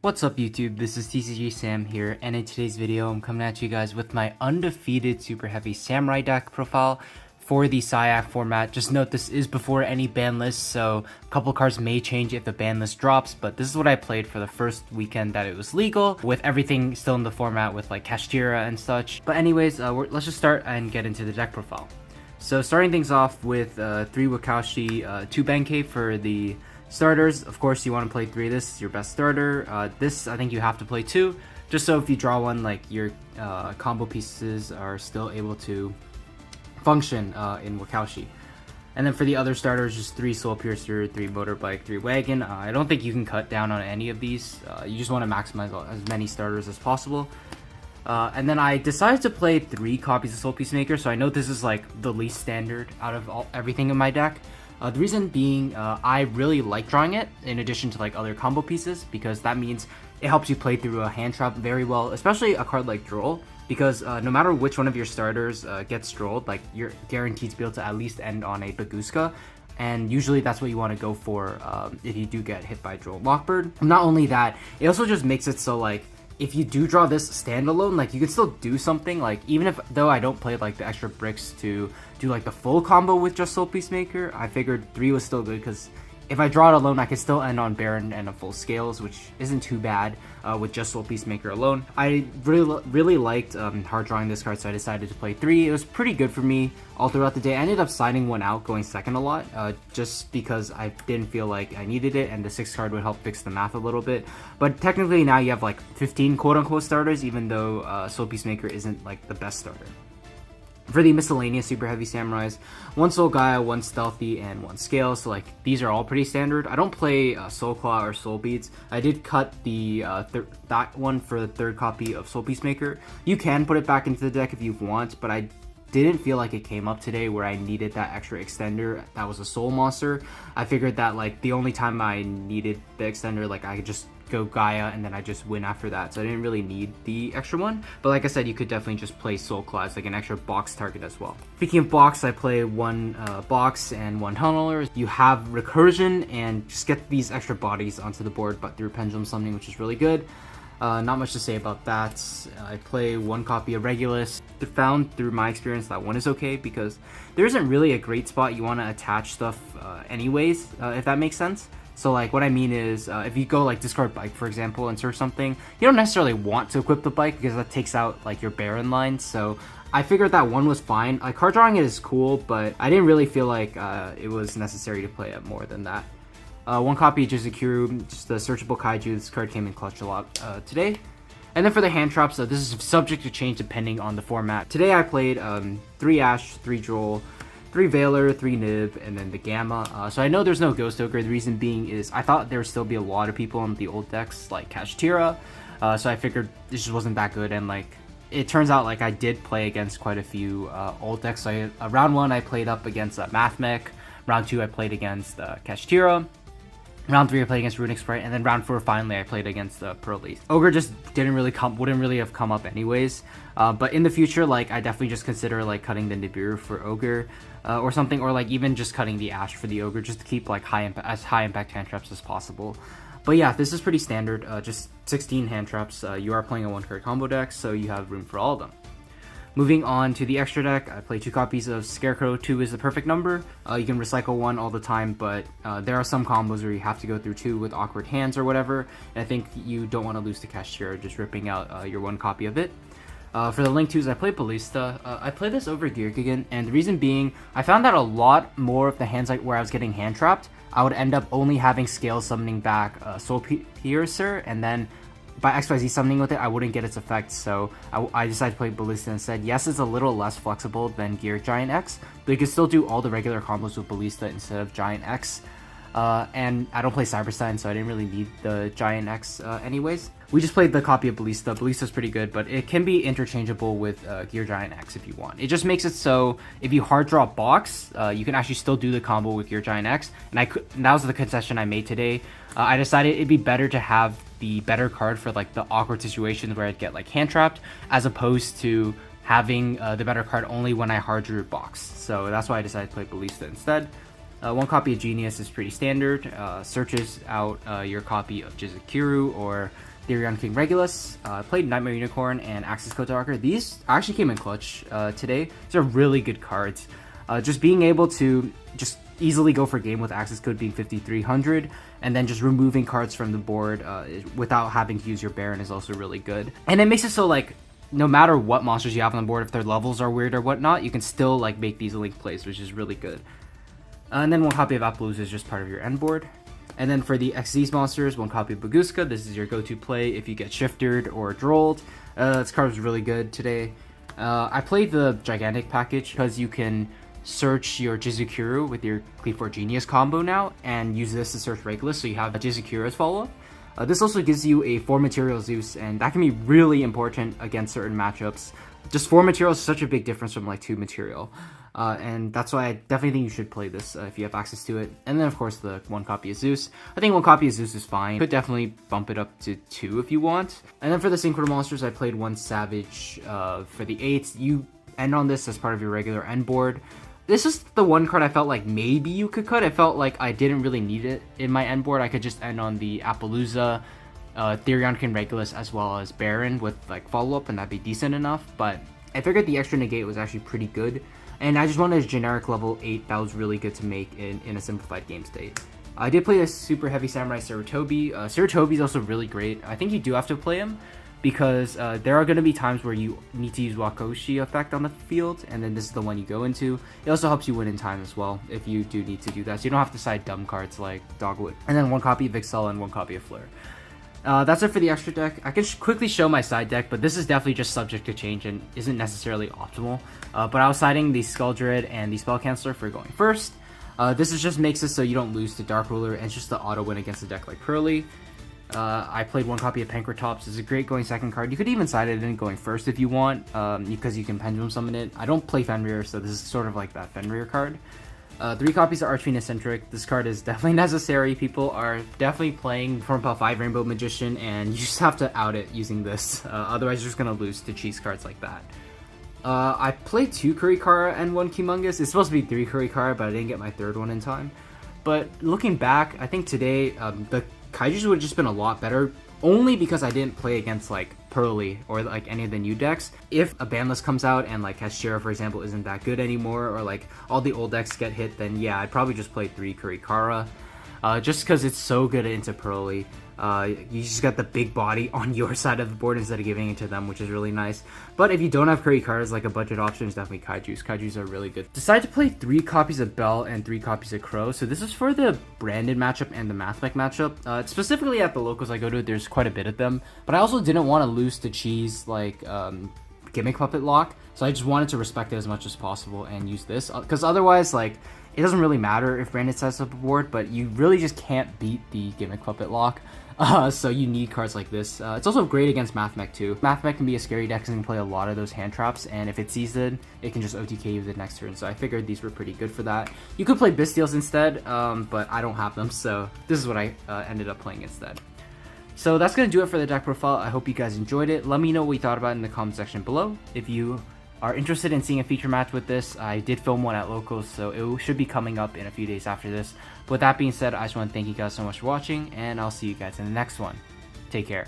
What's up YouTube, this is tcgsam here, and in today's video I'm coming at you guys with my undefeated super heavy samurai deck profile for the CYAC format. Just note this is before any ban lists, so a couple cards may change if the ban list drops, but this is what I played for the first weekend that it was legal, with everything still in the format with like CardTrader and such. But anyways, let's just start and get into the deck profile. So starting things off with 3 Wakashi, 2 Benkei for the starters. Of course, you want to play 3 of this, your best starter. This, I think you have to play 2, just so if you draw one, like your combo pieces are still able to function in Wakashi. And then for the other starters, just 3 Soul Piercer, 3 Motorbike, 3 Wagon. I don't think you can cut down on any of these. You just want to maximize as many starters as possible. And then I decided to play 3 copies of Soul Peacemaker, so I know this is like the least standard out of everything in my deck. The reason being, I really like drawing it in addition to like other combo pieces, because that means it helps you play through a hand trap very well, especially a card like Droll, because no matter which one of your starters gets Drolled, like you're guaranteed to be able to at least end on a Baguska, and usually that's what you want to go for if you do get hit by Droll Lockbird. Not only that, it also just makes it so like if you do draw this standalone, like you can still do something, like even if though I don't play like the extra bricks to do like the full combo with just Soul Peacemaker, I figured 3 was still good because if I draw it alone, I can still end on Baron and a full scales, which isn't too bad with just Soul Peacemaker alone. I really liked hard drawing this card, so I decided to play 3. It was pretty good for me all throughout the day. I ended up siding one out, going second a lot, just because I didn't feel like I needed it, and the 6th card would help fix the math a little bit. But technically now you have like 15 quote-unquote starters, even though Soul Peacemaker isn't like the best starter. For the miscellaneous super heavy samurais, 1 Soul Gaia, 1 Stealthy, and 1 Scale. So like these are all pretty standard. I don't play Soul Claw or Soul Beads. I did cut the that one for the 3rd copy of Soul Peacemaker. You can put it back into the deck if you want, but I didn't feel like it came up today where I needed that extra extender that was a soul monster. I figured that like the only time I needed the extender, like I could just go Gaia and then I just win after that, so I didn't really need the extra one. But like I said, you could definitely just play Soul Claw as like an extra box target as well. Speaking of box, I play 1 box and 1 tunneler. You have recursion and just get these extra bodies onto the board but through pendulum summoning, which is really good. Not much to say about that. I play 1 copy of Regulus. Found through my experience that 1 is okay because there isn't really a great spot you want to attach stuff anyways, if that makes sense. So like what I mean is if you go like discard bike, for example, and search something, you don't necessarily want to equip the bike because that takes out like your Baron line. So I figured that 1 was fine. Like card drawing it is cool, but I didn't really feel like it was necessary to play it more than that. 1 copy of Jizukuru, just the searchable kaiju. This card came in clutch a lot today. And then for the hand traps, this is subject to change depending on the format. Today I played 3 Ash, 3 Droll, 3 Veiler, 3 Nib, and then the Gamma. So I know there's no Ghost Ogre. The reason being is I thought there would still be a lot of people in the old decks like CardTrader. So I figured this just wasn't that good, and like it turns out like I did play against quite a few old decks. So round 1 I played up against Mathmech. Round 2 I played against CardTrader. Round 3 I played against Runic Sprite, and then round 4 finally I played against Pearly. Ogre just wouldn't really have come up anyways. But in the future, like I definitely just consider like cutting the Nibiru for Ogre or something, or like even just cutting the Ash for the Ogre, just to keep like as high impact hand traps as possible. But yeah, this is pretty standard. Just 16 hand traps. You are playing a 1-card combo deck, so you have room for all of them. Moving on to the extra deck, I play 2 copies of Scarecrow. 2 is the perfect number. You can recycle 1 all the time, but there are some combos where you have to go through 2 with awkward hands or whatever, and I think you don't want to lose to CardTrader just ripping out your 1 copy of it. For the Link 2s, I play Ballista. I play this over Geargigan, and the reason being, I found that a lot more of the hands like where I was getting hand trapped, I would end up only having Scale summoning back Soul Piercer, and then by XYZ summoning with it, I wouldn't get its effect, so I decided to play Ballista instead. Yes, it's a little less flexible than Gear Giant X, but you can still do all the regular combos with Ballista instead of Giant X. And I don't play Cyberstein, so I didn't really need the Giant X anyways. We just played the copy of Ballista. Ballista's pretty good, but it can be interchangeable with Gear Giant X if you want. It just makes it so if you hard draw box, you can actually still do the combo with Gear Giant X, and that was the concession I made today. I decided it'd be better to have the better card for like the awkward situations where I'd get like hand trapped, as opposed to having the better card only when I hard drew box. So that's why I decided to play Ballista instead. One copy of Genius is pretty standard. Searches out your copy of Jizukuru or Therion King Regulus. I played Nightmare Unicorn and Access Code Darker. These actually came in clutch today. These are really good cards. Just being able to just easily go for game with access code being 5300, and then just removing cards from the board without having to use your Baron is also really good. And it makes it so like no matter what monsters you have on the board, if their levels are weird or whatnot, you can still like make these link plays, which is really good. And then one copy of Appaloosa is just part of your end board. And then for the XZ's monsters, one copy of Baguska. This is your go-to play if you get shifted or drolled. This card was really good today. I played the Gigantic package because you can search your Jizukuru with your Cleave4 Genius combo now, and use this to search Regulus, so you have Jizukuru as follow-up. This also gives you a 4 material Zeus, and that can be really important against certain matchups. Just 4 material is such a big difference from like 2 material. And that's why I definitely think you should play this if you have access to it. And then of course the 1 copy of Zeus. I think 1 copy of Zeus is fine. Could definitely bump it up to 2 if you want. And then for the Synchro monsters, I played 1 Savage for the 8th. You end on this as part of your regular end board. This is the one card I felt like maybe you could cut. I felt like I didn't really need it in my end board. I could just end on the Appaloosa, Therion King Regulus, as well as Baron with like follow-up, and that'd be decent enough. But I figured the extra negate was actually pretty good. And I just wanted a generic level 8 that was really good to make in a simplified game state. I did play the Super Heavy Samurai Sarutobi. Sarutobi is also really great. I think you do have to play him because there are going to be times where you need to use Wakoshi effect on the field, and then this is the one you go into. It also helps you win in time as well if you do need to do that, so you don't have to side dumb cards like Dogwood. And then 1 copy of Vixel and 1 copy of Flare. That's it for the extra deck. I can quickly show my side deck, but this is definitely just subject to change and isn't necessarily optimal. But I was siding the Skull Druid and the Spell Canceller for going first. This is just makes it so you don't lose to Dark Ruler, and it's just the auto win against a deck like Pearly. I played 1 copy of Pankratops. It's a great going second card. You could even side it in going first if you want, because you can Pendulum Summon it. I don't play Fenrir, so this is sort of like that Fenrir card. 3 copies of Archfiend Eccentric. This card is definitely necessary. People are definitely playing Formpel 5 Rainbow Magician, and you just have to out it using this. Otherwise, you're just going to lose to cheese cards like that. I played 2 Kurikara and 1 Humongous. It's supposed to be 3 Kurikara, but I didn't get my 3rd one in time. But looking back, I think today the Kaijus would have just been a lot better, only because I didn't play against like Pearly or like any of the new decks. If a banlist comes out and like Hashira, for example, isn't that good anymore, or like all the old decks get hit, then yeah, I'd probably just play 3 Kurikara, just because it's so good into Pearly. You just got the big body on your side of the board instead of giving it to them, which is really nice. But if you don't have Kurikaras, like a budget option is definitely Kaijus. Kaijus are really good. Decided to play 3 copies of Bell and 3 copies of Crow. So this is for the branded matchup and the Mathmech matchup. Specifically at the locals I go to, there's quite a bit of them. But I also didn't want to lose to cheese like Gimmick Puppet Lock. So I just wanted to respect it as much as possible and use this. Because otherwise, like, it doesn't really matter if branded sets up a board, but you really just can't beat the Gimmick Puppet Lock. So you need cards like this. It's also great against Mathmech too. Mathmech can be a scary deck because it can play a lot of those hand traps, and if it sees it can just OTK you the next turn. So I figured these were pretty good for that. You could play Bystials instead, but I don't have them, so this is what I ended up playing instead. So that's going to do it for the deck profile. I hope you guys enjoyed it. Let me know what you thought about it in the comment section below. If you are interested in seeing a feature match with this, I did film one at locals, so it should be coming up in a few days after this. But with that being said, I just want to thank you guys so much for watching, and I'll see you guys in the next one. Take care.